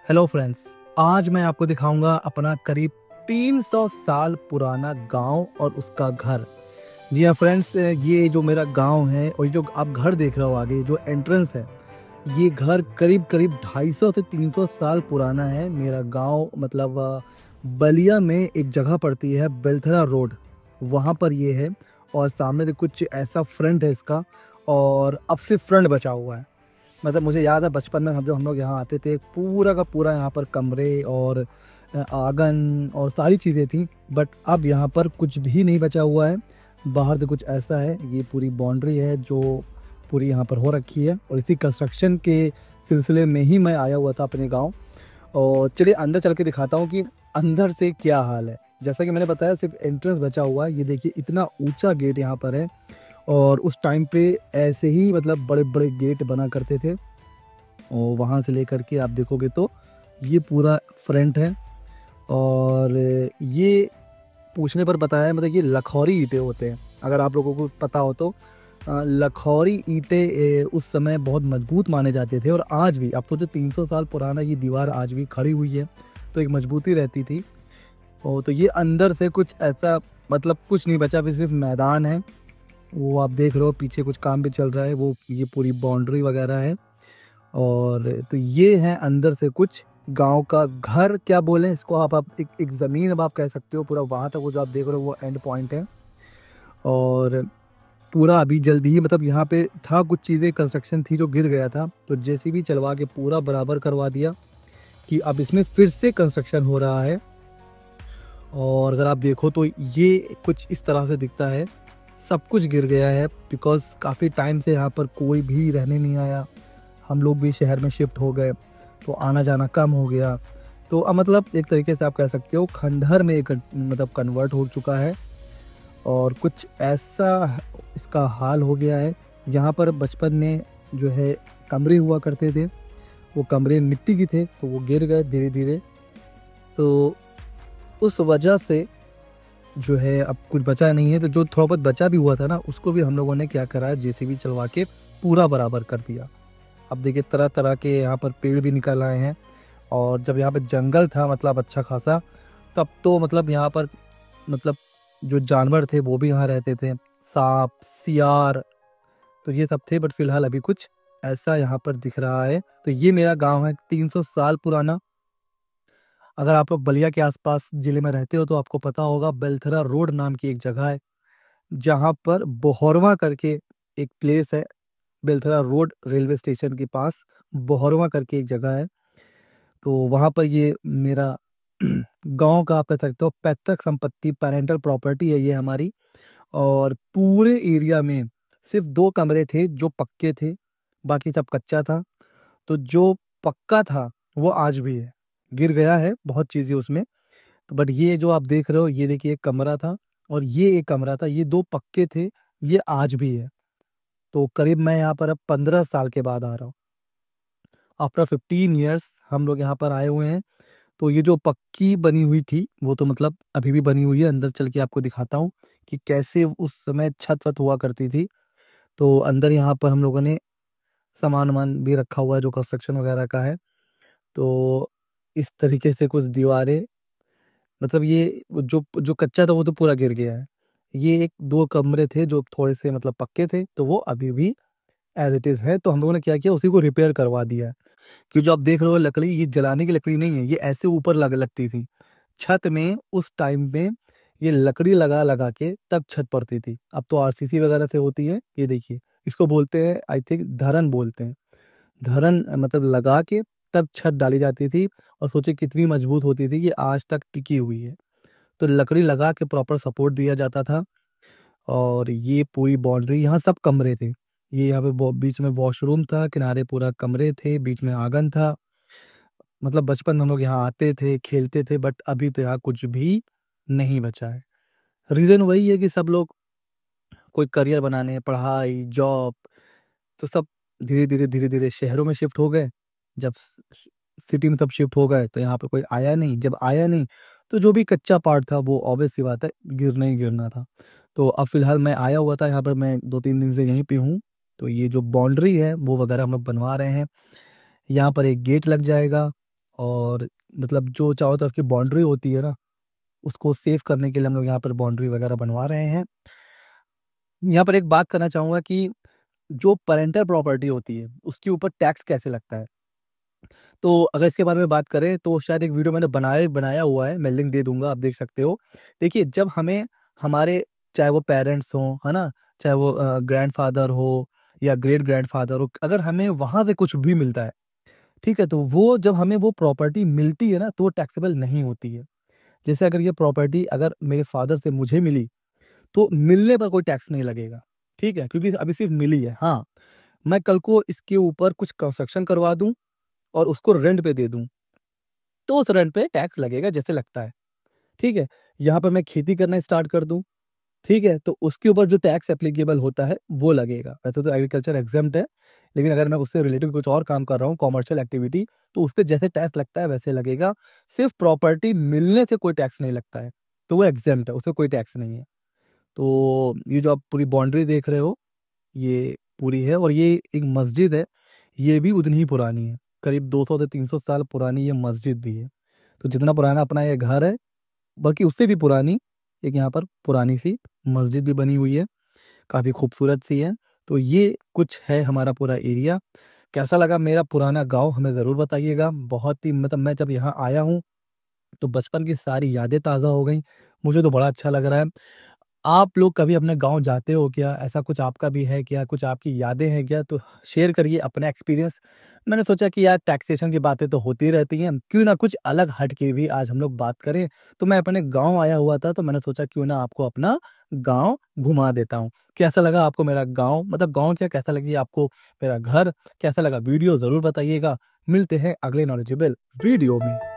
Hello friends, आज मैं आपको दिखाऊंगा अपना करीब 300 साल पुराना गांव और उसका घर। जी हाँ फ्रेंड्स, ये जो मेरा गांव है और जो आप घर देख रहे हो आगे जो एंट्रेंस है, ये घर करीब करीब 250 से 300 साल पुराना है। मेरा गांव मतलब बलिया में एक जगह पड़ती है बेलथरा रोड, वहाँ पर ये है। और सामने से कुछ ऐसा फ्रंट है इसका, और अब सिर्फ फ्रंट बचा हुआ है। मतलब मुझे याद है बचपन में हम जब हम लोग यहाँ आते थे, पूरा का पूरा यहाँ पर कमरे और आंगन और सारी चीज़ें थी। बट अब यहाँ पर कुछ भी नहीं बचा हुआ है। बाहर से कुछ ऐसा है, ये पूरी बाउंड्री है जो पूरी यहाँ पर हो रखी है, और इसी कंस्ट्रक्शन के सिलसिले में ही मैं आया हुआ था अपने गांव। और चलिए अंदर चल के दिखाता हूँ कि अंदर से क्या हाल है। जैसा कि मैंने बताया, सिर्फ एंट्रेंस बचा हुआ है। ये देखिए, इतना ऊंचा गेट यहाँ पर है, और उस टाइम पे ऐसे ही मतलब बड़े बड़े गेट बना करते थे। और वहाँ से लेकर के आप देखोगे तो ये पूरा फ्रंट है। और ये पूछने पर बताया, मतलब ये लखौरी ईंटें होते हैं, अगर आप लोगों को पता हो तो। लखौरी ईंटें उस समय बहुत मजबूत माने जाते थे, और आज भी, अब तो जो 300 साल पुराना ये दीवार आज भी खड़ी हुई है, तो एक मजबूती रहती थी। और तो ये अंदर से कुछ ऐसा, मतलब कुछ नहीं बचा, अभी सिर्फ मैदान है। वो आप देख रहे हो, पीछे कुछ काम भी चल रहा है, वो ये पूरी बाउंड्री वगैरह है। और तो ये है अंदर से कुछ गांव का घर, क्या बोलें इसको आप एक ज़मीन अब आप कह सकते हो। पूरा वहाँ तक वो जो आप देख रहे हो वो एंड पॉइंट है। और पूरा अभी जल्दी ही, मतलब यहाँ पे था कुछ चीज़ें, कंस्ट्रक्शन थी जो गिर गया था, तो जेसीबी चलवा के पूरा बराबर करवा दिया कि अब इसमें फिर से कंस्ट्रक्शन हो रहा है। और अगर आप देखो तो ये कुछ इस तरह से दिखता है। सब कुछ गिर गया है बिकॉज़ काफ़ी टाइम से यहाँ पर कोई भी रहने नहीं आया। हम लोग भी शहर में शिफ्ट हो गए, तो आना जाना कम हो गया। तो अब मतलब एक तरीके से आप कह सकते हो खंडहर में एक मतलब कन्वर्ट हो चुका है। और कुछ ऐसा इसका हाल हो गया है। यहाँ पर बचपन में जो है कमरे हुआ करते थे, वो कमरे मिट्टी की थे, तो वो गिर गए धीरे धीरे। तो उस वजह से जो है अब कुछ बचा नहीं है। तो जो थोड़ा बहुत बचा भी हुआ था ना, उसको भी हम लोगों ने क्या करा है, जेसीबी चलवा के पूरा बराबर कर दिया। अब देखिए, तरह तरह के यहाँ पर पेड़ भी निकल आए हैं। और जब यहाँ पे जंगल था मतलब अच्छा खासा, तब तो मतलब यहाँ पर मतलब जो जानवर थे वो भी यहाँ रहते थे, सांप सियार, तो ये सब थे। बट फिलहाल अभी कुछ ऐसा यहाँ पर दिख रहा है। तो ये मेरा गांव है 300 साल पुराना। अगर आप लोग बलिया के आसपास जिले में रहते हो तो आपको पता होगा, बेलथरा रोड नाम की एक जगह है, जहाँ पर बोहरवा करके एक प्लेस है। बेलथरा रोड रेलवे स्टेशन के पास बोहरवा करके एक जगह है। तो वहाँ पर ये मेरा गांव का आप कह सकते हो पैतृक संपत्ति, पेरेंटल प्रॉपर्टी है ये हमारी। और पूरे एरिया में सिर्फ 2 कमरे थे जो पक्के थे, बाकी सब कच्चा था। तो जो पक्का था वो आज भी है, गिर गया है बहुत चीज़ें उसमें। तो बट ये जो आप देख रहे हो, ये देखिए एक कमरा था और ये एक कमरा था, ये 2 पक्के थे, ये आज भी है। तो करीब मैं यहाँ पर अब 15 साल के बाद आ रहा हूँ। आफ्टर 15 ईयर्स हम लोग यहाँ पर आए हुए हैं। तो ये जो पक्की बनी हुई थी वो तो मतलब अभी भी बनी हुई है। अंदर चल के आपको दिखाता हूँ कि कैसे उस समय छत वत हुआ करती थी। तो अंदर यहाँ पर हम लोगों ने सामान वामान भी रखा हुआ है जो कंस्ट्रक्शन वगैरह का है। तो इस तरीके से कुछ दीवारें, मतलब ये जो जो कच्चा था वो तो पूरा गिर गया है। ये एक 2 कमरे थे जो थोड़े से मतलब पक्के थे, तो वो अभी भी एज इट इज है। तो हम लोगों ने क्या किया, उसी को रिपेयर करवा दिया है। कि जो आप देख रहे हो लकड़ी, ये जलाने की लकड़ी नहीं है, ये ऐसे ऊपर लगती थी छत में। उस टाइम में ये लकड़ी लगा लगा के तब छत पड़ती थी। अब तो आरसीसी वगैरह से होती है। ये देखिए, इसको बोलते हैं आई थिंक धरन बोलते हैं। धरन मतलब लगा के तब छत डाली जाती थी। और सोचे कितनी मजबूत होती थी, कि आज तक टिकी हुई है। तो लकड़ी लगा के प्रॉपर सपोर्ट दिया जाता था। और ये पूरी बाउंड्री, यहाँ सब कमरे थे। ये यहाँ पे बीच में वॉशरूम था, किनारे पूरा कमरे थे, बीच में आंगन था। मतलब बचपन में हम लोग यहाँ आते थे, खेलते थे। बट अभी तो यहाँ कुछ भी नहीं बचा है। रीज़न वही है कि सब लोग कोई करियर बनाने, पढ़ाई, जॉब, तो सब धीरे धीरे शहरों में शिफ्ट हो गए। जब सिटी में तब शिफ्ट हो गए तो यहाँ पे कोई आया नहीं। जब आया नहीं तो जो भी कच्चा पार्ट था वो ऑब्वियस सी बात है गिरना ही गिरना था। तो अब फिलहाल मैं आया हुआ था यहाँ पर, मैं 2-3 दिन से यहीं पे हूँ। तो ये जो बाउंड्री है वो वगैरह हम लोग बनवा रहे हैं। यहाँ पर एक गेट लग जाएगा। और मतलब जो चारों तरफ की बाउंड्री होती है ना, उसको सेव करने के लिए हम लोग यहाँ पर बाउंड्री वगैरह बनवा रहे हैं। यहाँ पर एक बात करना चाहूँगा कि जो पेरेंटल प्रॉपर्टी होती है, उसके ऊपर टैक्स कैसे लगता है? तो अगर इसके बारे में बात करें तो शायद एक वीडियो मैंने बनाया हुआ है, मैं लिंक दे दूँगा, आप देख सकते हो। देखिए, जब हमें हमारे चाहे वो पेरेंट्स हों, है ना? चाहे वो ग्रैंडफ़ादर हो या ग्रेट ग्रैंडफ़ादर हो, अगर हमें वहाँ से कुछ भी मिलता है, ठीक है? तो वो जब हमें वो प्रॉपर्टी मिलती है ना, तो वो टैक्सेबल नहीं होती है। जैसे अगर ये प्रॉपर्टी अगर मेरे फ़ादर से मुझे मिली, तो मिलने पर कोई टैक्स नहीं लगेगा, ठीक है? क्योंकि अभी सिर्फ़ मिली है। हाँ, मैं कल को इसके ऊपर कुछ कंस्ट्रक्शन करवा दूँ और उसको रेंट पे दे दूँ, तो उस रेंट पे टैक्स लगेगा जैसे लगता है, ठीक है? यहाँ पर मैं खेती करना स्टार्ट कर दूँ, ठीक है? तो उसके ऊपर जो टैक्स एप्लीकेबल होता है, वो लगेगा। वैसे तो एग्रीकल्चर एग्ज़ेम्प्ट है, लेकिन अगर मैं उससे रिलेटेड कुछ और काम कर रहा हूँ, कमर्शियल एक्टिविटी, तो उसपे जैसे टैक्स लगता है वैसे लगेगा। सिर्फ़ प्रॉपर्टी मिलने से कोई टैक्स नहीं लगता है, तो वो एग्ज़ेम्प्ट है, उसमें कोई टैक्स नहीं है। तो ये जो आप पूरी बाउंड्री देख रहे हो, ये पूरी है और ये एक मस्जिद है, ये भी उतनी ही पुरानी है। करीब 200 से 300 साल पुरानी ये मस्जिद भी है। तो जितना पुराना अपना ये घर है, बल्कि उससे भी पुरानी एक यहाँ पर पुरानी-सी मस्जिद भी बनी हुई है, काफ़ी खूबसूरत-सी है। तो ये कुछ है हमारा पूरा एरिया। कैसा लगा मेरा पुराना गाँव हमें ज़रूर बताइएगा। बहुत ही मतलब मैं जब यहाँ आया हूँ, तो बचपन की सारी यादें ताज़ा हो गईं। मुझे तो बड़ा अच्छा लग रहा है। आप लोग कभी अपने गाँव जाते हो क्या? ऐसा कुछ आपका भी है क्या? कुछ आपकी यादें हैं क्या? तो शेयर करिए अपना एक्सपीरियंस। मैंने सोचा कि यार टैक्सेशन की बातें तो होती रहती हैं, क्यों ना कुछ अलग हट के भी आज हम लोग बात करें। तो मैं अपने गाँव आया हुआ था, तो मैंने सोचा क्यों ना आपको अपना गाँव घुमा देता हूँ। कैसा लगा आपको मेरा गाँव? मतलब गाँव क्या, कैसा लगी आपको मेरा घर? कैसा लगा वीडियो ज़रूर बताइएगा। मिलते हैं अगले नॉलेजेबल वीडियो में।